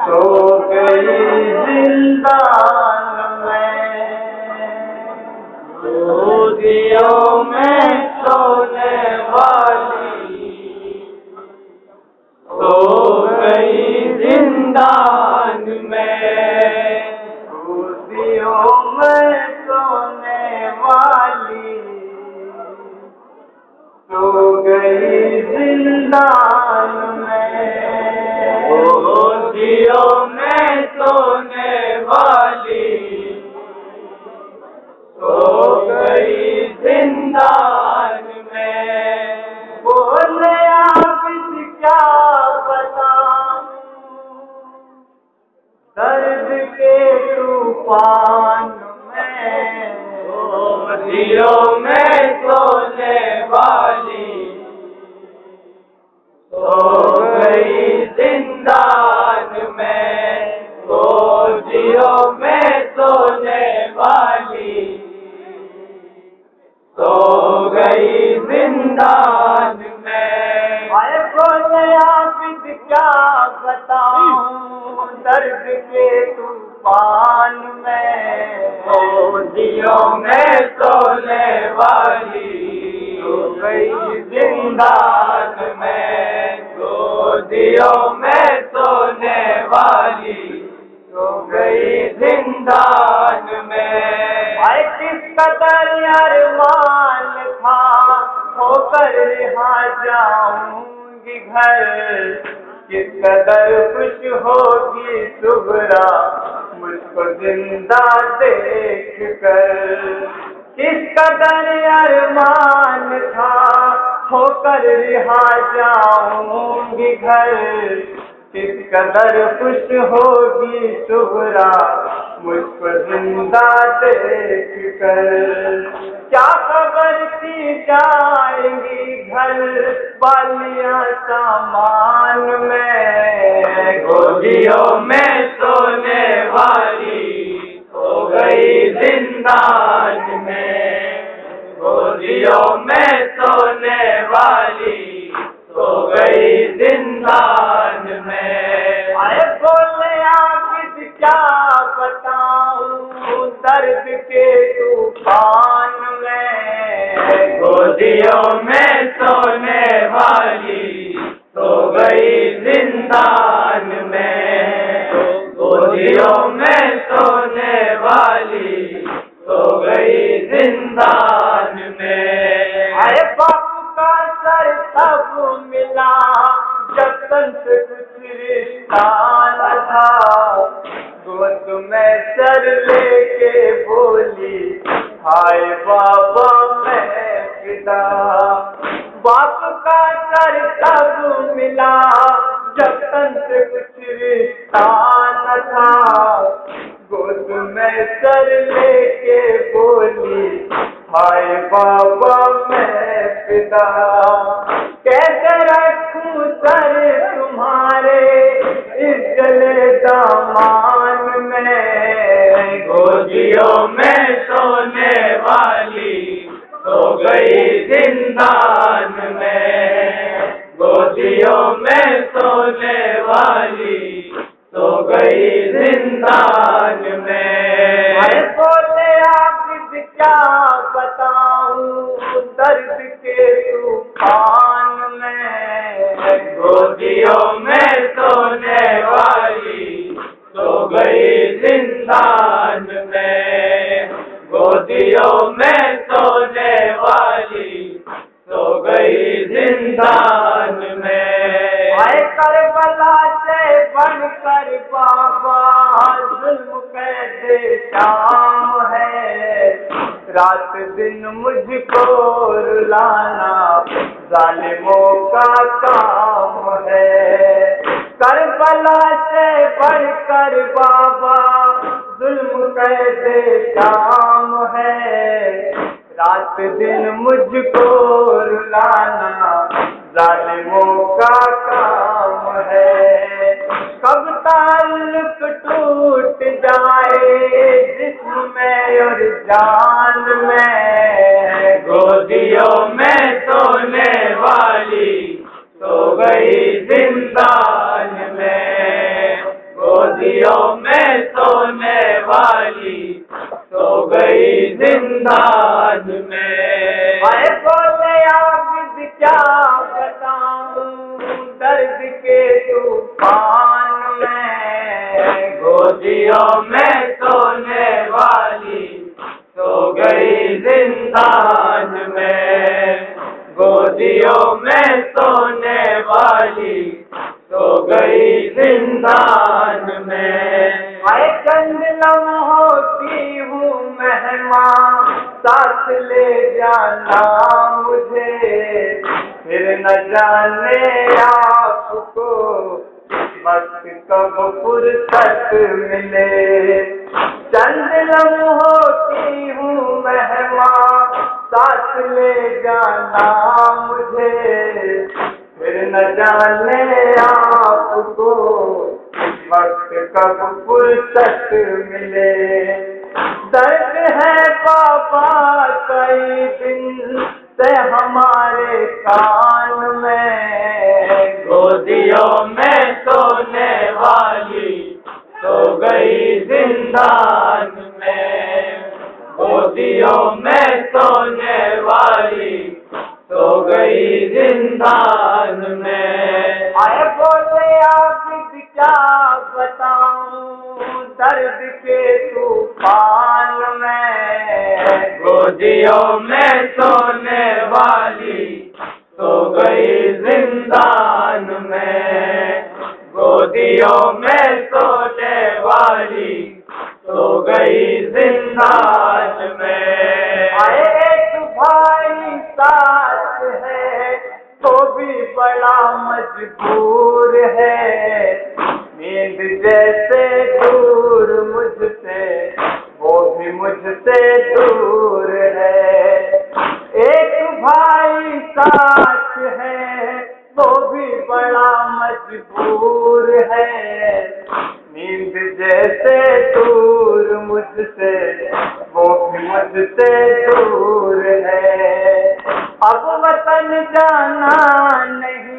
सो गई जिंदान में, गोदियों में सोने वाली, सो गई जिंदान में, गोदियों में सोने वाली, सो गई जिंदान में, गोदियों में सोने वाली, सो गई जिंदान में। बोले आप क्या बताऊं दर्द के तूफान में, गोदियों में सोने वाली, सो गई जिंदान में, गोदियों में सोने वाली, सो गई जिंदान में। आए बोले आप क्या बताऊं दर्द के तूफान में, गोदियों में सोने वाली, सो गई जिंदान में, गोदियों में सोने वाली, सो गई जिंदान में। आए किस कदर अरमान था होकर रिहा जाऊंगी घर, किस कदर खुश होगी सुबरा मुझको जिंदा देख कर, किस कदर अरमान था होकर रिहा जाऊंगी घर, किस कदर खुश होगी सुबरा मुझको जिंदा देख कर। क्या खबर थी जाएंगी घर वालियां सामान में, गोदियों में सोने वाली, सो गई जिंदान में, गोदियों में सोने वाली, सो गई जिंदान में। आए बोले आप क्या बताऊं दर्द के तूफान में, गोदियों में सोने वाली, सो गई जिंदान में, गोदियों में सोने वाली, सो गई जिंदान में। आए बाप का सर सब मिला जब तन से कुछ रिश्ता न था, गोद में सर लेके बोली हाय बाबा मैं पिता। बाप का सर सब मिला जब तन से कुछ रिश्ता न था, गोद में सर लेके बोली हाय बाबा मैं पिता। कैसे रखूं सर तुम्हारे इस जले दामान में, गोदियों में सोने वाली, सो गई जिंदान में, गोदियों में सोने वाली, सो गई जिंदान में। अरे बोले आप क्या बताऊं दर्द के तूफान में, गोदियों में सोने वाली, सो गई जिंदान में, गोदियों में सोने वाली, सो गई जिंदान में। आए करबला से बनकर बाबा जुल्म कैसे शाम है, रात दिन मुझको रुलाना जालिमों का काम है। करबला से बढ़कर बाबा जुल्म कैसे शाम है, रात दिन मुझको रुलाना जालिमों का काम है। कब ताल्लुक टूट जाए जिस्म में और जान में, गोदियों में सोने वाली, सो बताऊं दर्द के तूफान में। गोदियों में सोने वाली सो गई जिंदान में। गोदियों में सोने वाली सो गई जिंदान में। आए चंद लम्हों की हूँ मेहमान, साथ ले जाना मुझे, फिर न जाने आपको वक्त कब फुर्सत मिले। चंद लम्हों की हूँ मेहमान, साथ ले जाना मुझे, फिर न जाने आपको वक्त कब फुर्सत मिले। दर्द है पापा कई दिन से हमारे कान में। गोदियों में सोने वाली सो गई जिंदान में। गोदियों में सोने वाली सो गई जिंदान में। आए बोले आप क्या बताऊं दर्द के तूफान में। गोदियों में सोने वाली सो गई जिंदान में। गोदियों में सोने वाली सो गई जिंदान में। आए एक भाई साथ है तो भी बड़ा मजबूर है। नींद जैसे दूर मुझसे वो भी मुझसे दूर है। एक भाई साथ है वो भी बड़ा मजबूर है। नींद जैसे दूर मुझसे वो भी मुझसे दूर है। अब वतन जाना नहीं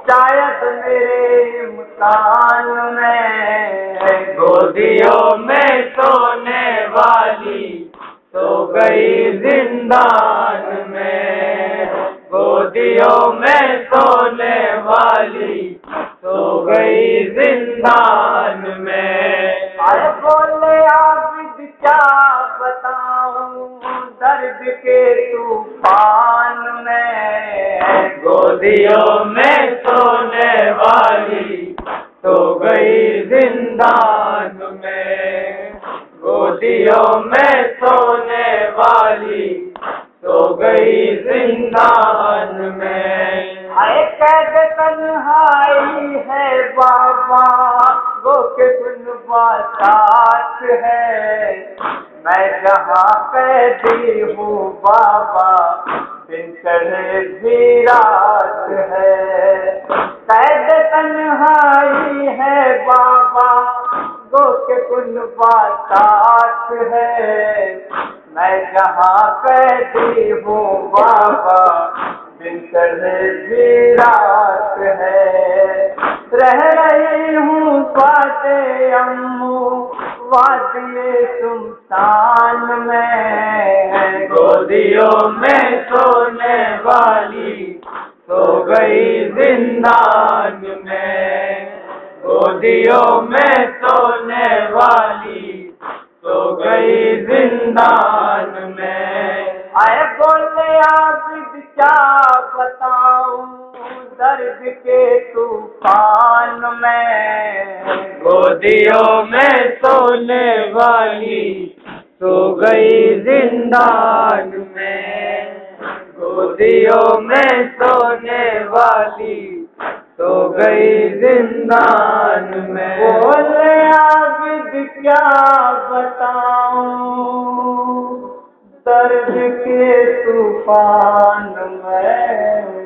शायद मेरे मकान में। गोदियों में सोने वाली सो गई जिंदान में। गोदियों में सोने वाली सो गई जिंदान में। अरे बोले आप क्या बताऊं दर्द के तूफान में। गोदियों में सोने वाली सो गई जिंदान में। गोदियों में सोने वाली सो गई जिंदान में। आए कैद तन्हाई है बाबा वो के सुनवा साथ है। मैं जहाँ कैदी हूँ बाबा दिन चढ़े भी रात है। कैद तन्हाई है बाबा गो के कुनबा साथ है। मैं जहाँ कैदी हूँ बाबा दिन चढ़े भी रात है। रह रही हूँ स्वाते अम्मू वादिये सुमसान में। गोदियों में सोने वाली सो गई जिंदान में। गोदियों में सोने वाली सो गई जिंदान में। आए बोले आप क्या बताऊं दर्द के तूफान में। गोदियों में सोने वाली सो गई जिंदान में। गोदियों में सोने वाली सो गई जिंदान में। बोले आबिद क्या बताऊं दर्द के तूफान में।